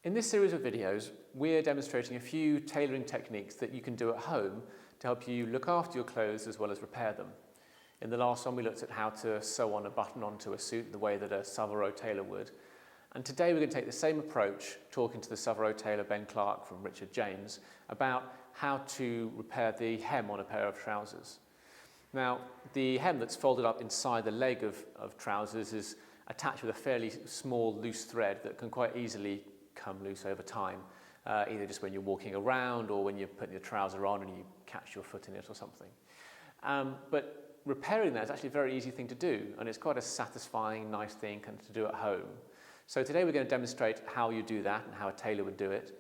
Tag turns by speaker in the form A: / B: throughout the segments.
A: In this series of videos, we're demonstrating a few tailoring techniques that you can do at home to help you look after your clothes as well as repair them. In the last one, we looked at how to sew on a button onto a suit the way that a Savile Row tailor would. And today we're going to take the same approach, talking to the Savile Row tailor Ben Clarke from Richard James, about how to repair the hem on a pair of trousers. Now, the hem that's folded up inside the leg of trousers is attached with a fairly small loose thread that can quite easily come loose over time, either just when you're walking around or when you're putting your trouser on and you catch your foot in it or something. But repairing that is actually a very easy thing to do, and it's quite a satisfying, nice thing to do at home. So today we're going to demonstrate how you do that and how a tailor would do it.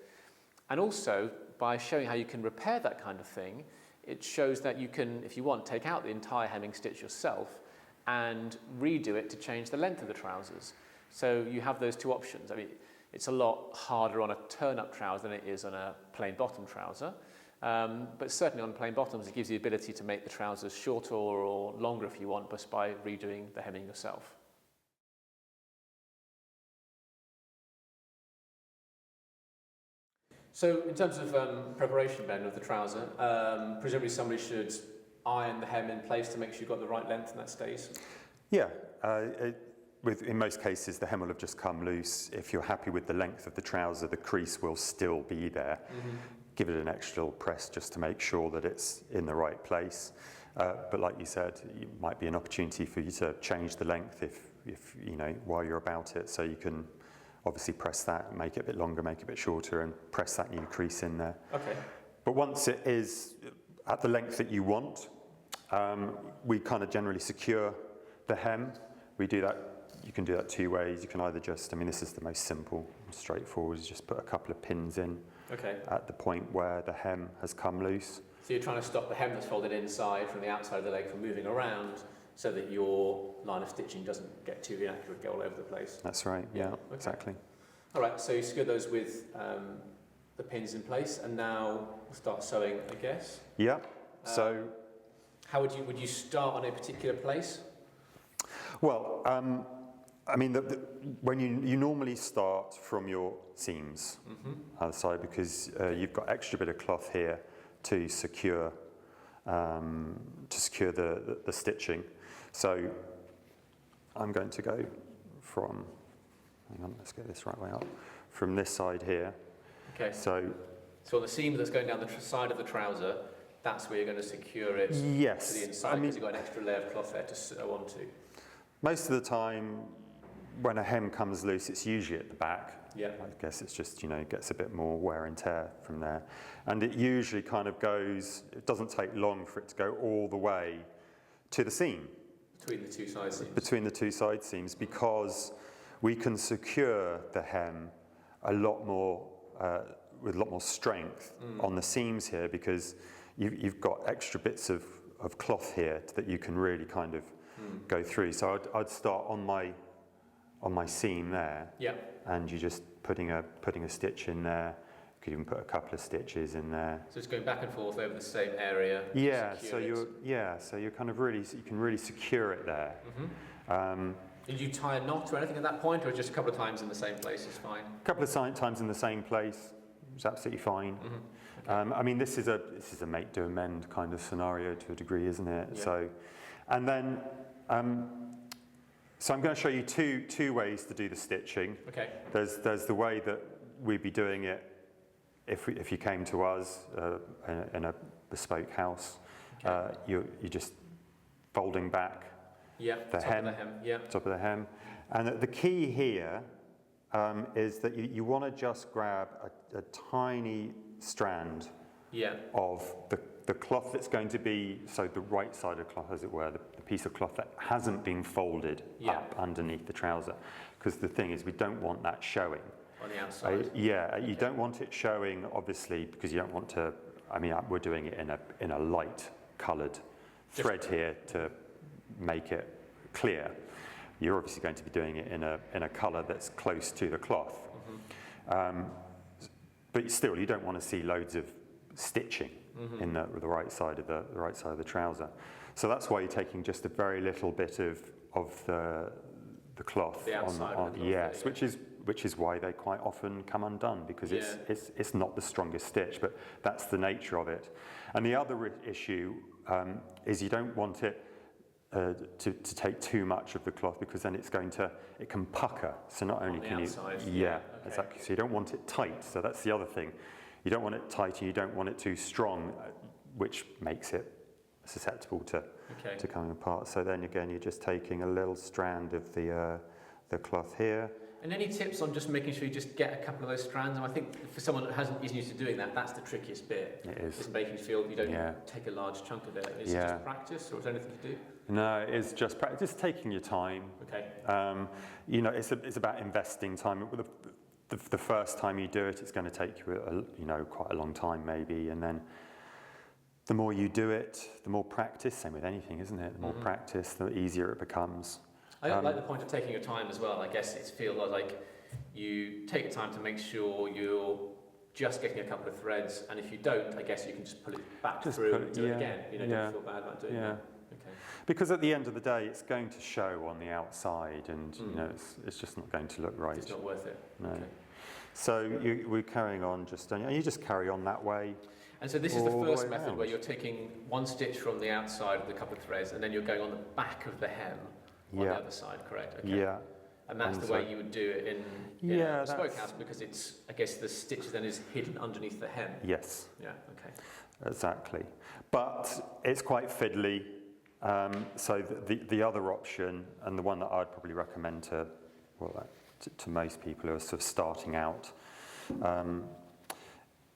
A: And also, by showing how you can repair that kind of thing, it shows that you can, if you want, take out the entire hemming stitch yourself and redo it to change the length of the trousers. So you have those two options. I mean, it's a lot harder on a turn-up trouser than it is on a plain bottom trouser. But certainly on plain bottoms, it gives you the ability to make the trousers shorter or longer if you want, just by redoing the hemming yourself. So in terms of preparation, Ben, of the trouser, presumably somebody should iron the hem in place to make sure you've got the right length and that stays?
B: Yeah, in most cases the hem will have just come loose. If you're happy with the length of the trouser, the crease will still be there. Mm-hmm. Give it an extra little press just to make sure that it's in the right place. But like you said, it might be an opportunity for you to change the length if you know, while you're about it, so you can obviously press that, make it a bit longer, make it a bit shorter, and press that new crease in there.
A: Okay.
B: But once it is at the length that you want, we kind of generally secure the hem. We do that, you can do that two ways. You can either just, I mean, this is the most simple, straightforward, is just put a couple of pins in at the point where the hem has come loose.
A: So you're trying to stop the hem that's folded inside from the outside of the leg from moving around, so that your line of stitching doesn't get too inaccurate, go all over the place.
B: That's right, yeah, exactly.
A: All right, so you secure those with the pins in place, and now we'll start sewing, I guess.
B: Yeah, so...
A: How would you start on a particular place?
B: Well, I mean, when you normally start from your seams either side, because you've got extra bit of cloth here to secure the stitching. So I'm going to go from, hang on, let's get this right way up, from this side here. Okay. So
A: on the seam that's going down the side of the trouser, that's where you're going to secure it to the inside, because you've got an extra layer of cloth there to sew onto.
B: Most of the time, when a hem comes loose, it's usually at the back.
A: Yeah.
B: I guess it's just, you know, it gets a bit more wear and tear from there. And it usually kind of goes, it doesn't take long for it to go all the way to the seam.
A: Between the two side seams.
B: Between the two side seams, because we can secure the hem a lot more, with a lot more strength on the seams here, because you've got extra bits of cloth here that you can really kind of go through. So I'd start on my seam there, and you're just putting a stitch in there. You could even put a couple of stitches in there.
A: So it's going back and forth over the same area.
B: Yeah. So you're kind of really, you can really secure it there.
A: Did you tie a knot or anything at that point, or just a couple of times in the same place is fine?
B: A couple of times in the same place is absolutely fine. I mean, this is a make do amend kind of scenario to a degree, isn't it? Yeah. So, and then. So I'm going to show you two ways to do the stitching. Okay. There's the way that we'd be doing it if you came to us in a bespoke house. Okay. You're just folding back the hem, top of the hem. And the key here is that you want to just grab a tiny strand of the cloth that's going to be, so the right side of cloth, as it were, the piece of cloth that hasn't been folded up underneath the trouser. Because the thing is, we don't want that showing.
A: On the outside?
B: You don't want it showing, obviously, because you don't want to, I mean, we're doing it in a light coloured thread here to make it clear. You're obviously going to be doing it in a colour that's close to the cloth. But still, you don't want to see loads of stitching in the right side of the trouser. So that's why you're taking just a very little bit of the cloth,
A: the outside
B: on
A: of the cloth,
B: yes, which is which is why they quite often come undone, because it's not the strongest stitch, but that's the nature of it. And the other issue is you don't want it to take too much of the cloth, because then it can pucker. So not only can
A: outside,
B: you, exactly. So you don't want it tight. So that's the other thing. You don't want it tight, and you don't want it too strong, which makes it susceptible to coming apart. So then again, you're just taking a little strand of the cloth here.
A: And any tips on just making sure you just get a couple of those strands? And I think for someone that isn't used to doing that, that's the trickiest bit.
B: It is.
A: Just making sure you don't take a large chunk of it. Is it just practice, or is there anything to do?
B: No, it's just practice. Just taking your time.
A: Okay.
B: It's about investing time. The first time you do it, it's going to take you quite a long time maybe, and then the more you do it, the more practice. Same with anything, isn't it? The more practice, the easier it becomes.
A: I like the point of taking your time as well. I guess it feels like you take your time to make sure you're just getting a couple of threads, and if you don't, I guess you can just pull it back through and do it again. Don't feel bad about doing that. Okay.
B: Because at the end of the day, it's going to show on the outside, and it's just not going to look right.
A: It's not worth it.
B: No.
A: Okay.
B: So we're carrying on and you just carry on that way.
A: And so this is the first method where you're taking one stitch from the outside of the couple of threads, and then you're going on the back of the hem on the other side, correct? Okay.
B: Yeah.
A: And that's the way you would do it in a bespoke house, because it's, I guess, the stitch then is hidden underneath the hem.
B: Yes.
A: Yeah, okay.
B: Exactly. But it's quite fiddly. So the other option, and the one that I'd probably recommend to most people who are sort of starting out,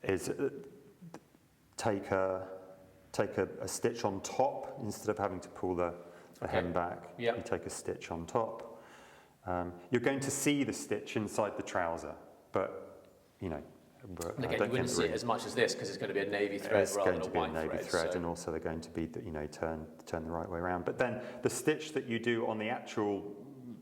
B: is take a stitch on top instead of having to pull the hem back.
A: Yep.
B: You take a stitch on top. You're going to see the stitch inside the trouser, but
A: and again, you wouldn't see it as much as this, because it's going to be a navy thread rather than a white thread. It's going to be a navy thread, and also they're going to be turn the right way around. But then the stitch that you do on the actual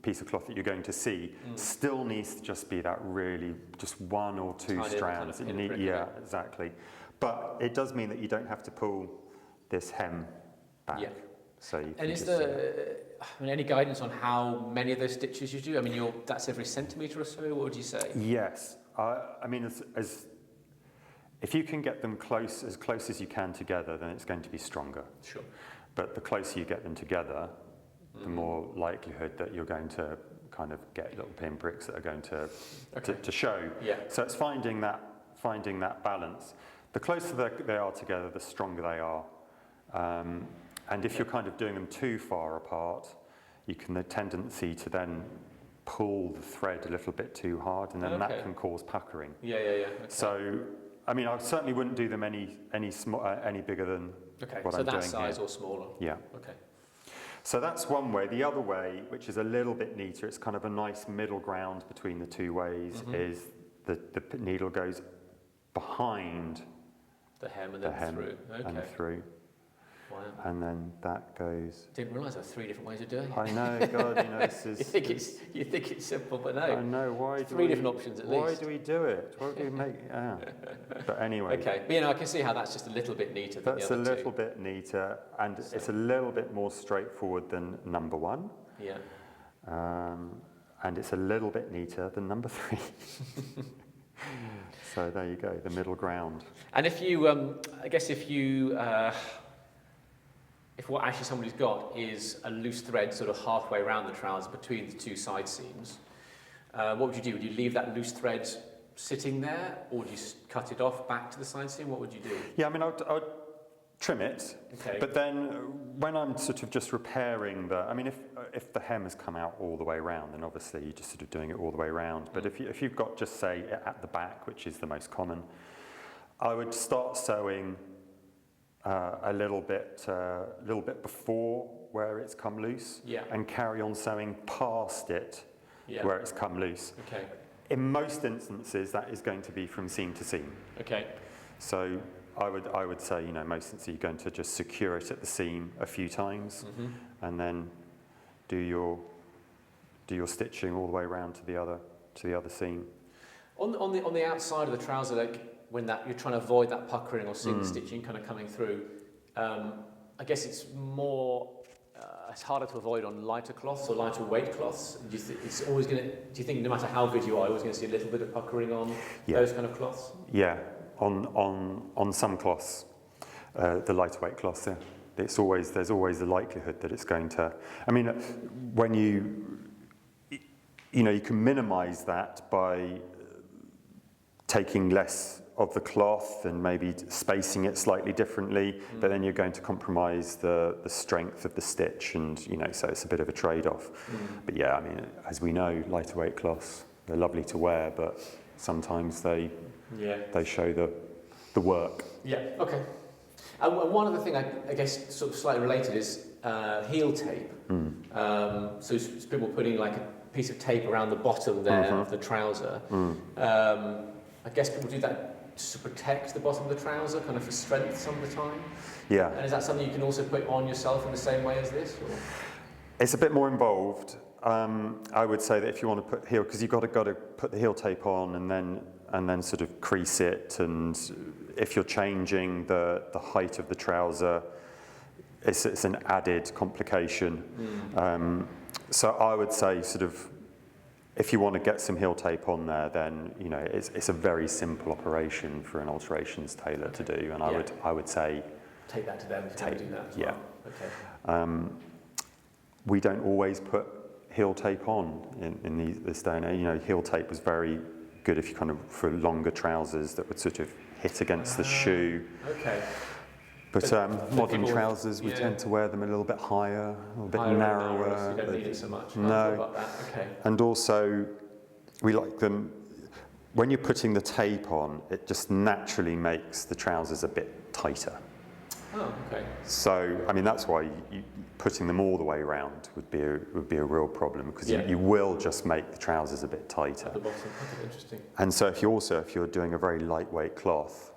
A: piece of cloth that you're going to see still needs to just be that really just one or two tiny
B: strands.
A: Kind of
B: Exactly. But it does mean that you don't have to pull this hem back. Yeah. So you can
A: is there any guidance on how many of those stitches you do? I mean, that's every centimetre or so. What would you say?
B: Yes. I mean, if you can get them as close as you can together, then it's going to be stronger.
A: Sure.
B: But the closer you get them together, the more likelihood that you're going to kind of get little pinpricks that are going to show.
A: Yeah.
B: So it's finding that balance. The closer they are together, the stronger they are. And if you're kind of doing them too far apart, you can the tendency to then pull the thread a little bit too hard, and then that can cause puckering.
A: Yeah. Okay.
B: So, I mean, I certainly wouldn't do them any bigger than what I'm doing here. So
A: that size or smaller?
B: Yeah.
A: Okay.
B: So that's one way. The other way, which is a little bit neater, it's kind of a nice middle ground between the two ways, is the needle goes behind
A: the hem and then through. Okay.
B: And through.
A: Wow.
B: And then that goes.
A: Didn't realise there were 3 different ways of doing it.
B: I know, God, this is.
A: you think it's simple, but no.
B: I know, why?
A: 3 different options at least.
B: Why do we do it? Why do we make? But anyway.
A: Okay, but I can see how that's just a little bit neater than the other two.
B: That's a little bit neater, and it's a little bit more straightforward than number 1.
A: Yeah.
B: And it's a little bit neater than number 3. So there you go, the middle ground.
A: And if you, if what actually somebody's got is a loose thread sort of halfway around the trousers between the two side seams, what would you do? Would you leave that loose thread sitting there, or would you cut it off back to the side seam? What would you do?
B: Yeah, I mean, I would trim it, but then when I'm sort of just repairing if the hem has come out all the way around, then obviously you're just sort of doing it all the way around. But if you've got just, say, at the back, which is the most common, I would start sewing a little bit before where it's come loose, and carry on sewing past it where it's come loose.
A: Okay.
B: In most instances, that is going to be from seam to seam.
A: Okay.
B: So I would say, most instances you're going to just secure it at the seam a few times, and then do your stitching all the way around to the other seam.
A: On the outside of the trouser, like when you're trying to avoid that puckering or seam stitching kind of coming through, I guess it's more it's harder to avoid on lighter cloths or lighter weight cloths? Do you it's always going to? Do you think no matter how good you are, you're always going to see a little bit of puckering on those kind of cloths?
B: Yeah, on some cloths, the lighter weight cloths, there's always the likelihood that it's going to. I mean, when you can minimise that by taking less of the cloth and maybe spacing it slightly differently, but then you're going to compromise the strength of the stitch, and so it's a bit of a trade-off. But yeah, I mean, as we know, lighter weight cloths, they're lovely to wear, but sometimes they show the work.
A: Yeah. Okay. And one other thing, I guess, sort of slightly related, is heel tape. So people putting like a piece of tape around the bottom there of the trouser. I guess people do that to protect the bottom of the trouser, kind of for strength some of the time.
B: Yeah.
A: And is that something you can also put on yourself in the same way as this? Or?
B: It's a bit more involved. I would say that if you want to put heel, because you've got to put the heel tape on and then sort of crease it, and if you're changing the height of the trouser, it's an added complication. So I would say sort of, if you want to get some heel tape on there, then it's a very simple operation for an alterations tailor to do, and I would say
A: take that to them if they do that as well. Okay.
B: We don't always put heel tape on in this day and age. Heel tape was very good if you kind of for longer trousers that would sort of hit against the shoe. Okay. But modern trousers, we tend to wear them a little bit higher, a little bit narrower.
A: So you don't need it so much.
B: No.
A: About that. Okay.
B: And also, we like them, when you're putting the tape on, it just naturally makes the trousers a bit tighter.
A: Oh, okay.
B: So, I mean, that's why putting them all the way around would be a real problem, because you will just make the trousers a bit tighter.
A: At the bottom. Okay, interesting.
B: And so if you're doing a very lightweight cloth,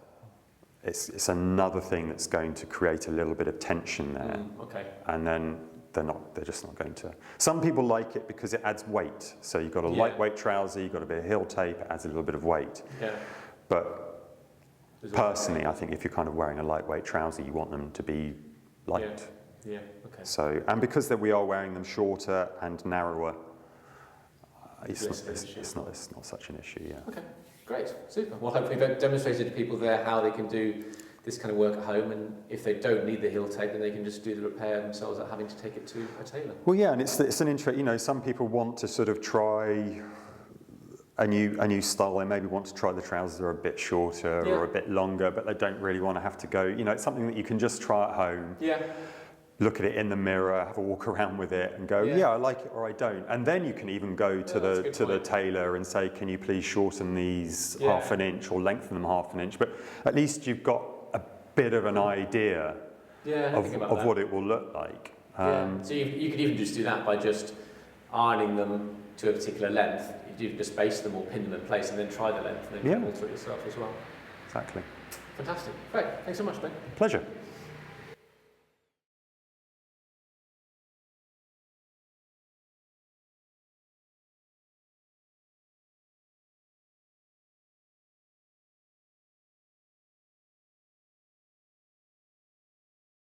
B: it's another thing that's going to create a little bit of tension there.
A: Okay.
B: And then they're just not going to. Some people like it because it adds weight. So you've got a lightweight trouser, you've got a bit of heel tape, it adds a little bit of weight. Yeah. But personally, I think if you're kind of wearing a lightweight trouser, you want them to be light.
A: Yeah. Okay.
B: So, and because we are wearing them shorter and narrower, it's not such an issue. Yeah.
A: Okay. Great, super. Well, hopefully we've demonstrated to people there how they can do this kind of work at home, and if they don't need the heel tape, then they can just do the repair themselves without having to take it to a tailor.
B: Well, yeah, and it's an interest. Some people want to sort of try a new style. They maybe want to try the trousers are a bit shorter or a bit longer, but they don't really want to have to go. It's something that you can just try at home. Yeah. Look at it in the mirror, have a walk around with it, and go, yeah, I like it or I don't. And then you can even go to the tailor and say, can you please shorten these half an inch or lengthen them half an inch? But at least you've got a bit of an idea of what it will look like.
A: So you could even just do that by just ironing them to a particular length. You can just base them or pin them in place and then try the length and then alter it yourself as well.
B: Exactly.
A: Fantastic. Great. Thanks so much, Ben.
B: Pleasure.